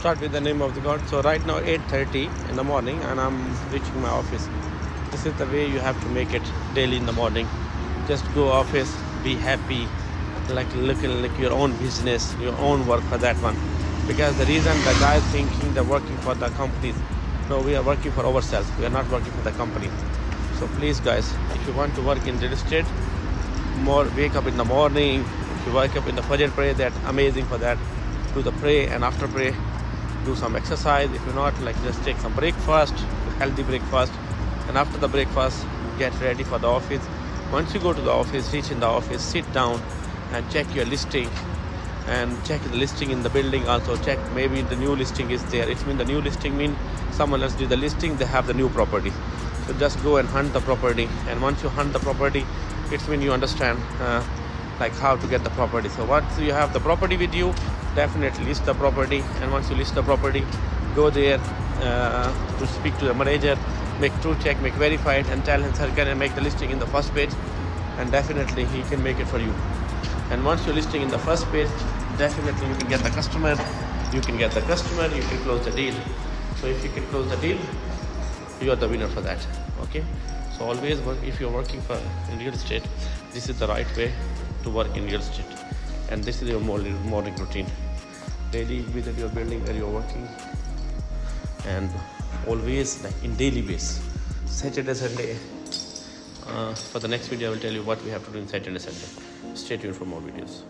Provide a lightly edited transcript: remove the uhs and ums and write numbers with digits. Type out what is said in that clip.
start with the name of the God. So right now 8:30 in the morning and I'm reaching my office. This is the way you have to make it daily in the morning. Just go office, be happy, like looking like your own business, your own work for that one. Because the reason the guys thinking they're working for the companies, no, we are working for ourselves. We are not working for the company. So please guys, if you want to work in real estate, more wake up in the morning. If you wake up in the Fajr prayer, that's amazing for that. Do the pray, and after pray, do some exercise. If you're not, like just take some breakfast, healthy breakfast, and after the breakfast, get ready for the office. Once you go to the office, reach in the office, sit down and check your listing, and check the listing in the building. Also check maybe the new listing is there. It means the new listing means someone else did the listing, they have the new property. So just go and hunt the property, and once you hunt the property, it means you understand like how to get the property. So once you have the property with you, definitely list the property, and once you list the property, go there to speak to the manager, make true check, make verified, and tell him, sir, can I make the listing in the first page? And definitely he can make it for you. And once you're listing in the first page, definitely you can get the customer, you can close the deal. So if you can close the deal, you are the winner for that. Okay, so always work. If you're working for in real estate, this is the right way to work in real estate, and this is your morning routine. Daily visit your building where you're working, and always like in daily basis. Saturday, Sunday. For the next video, I will tell you what we have to do in Saturday, Sunday. Stay tuned for more videos.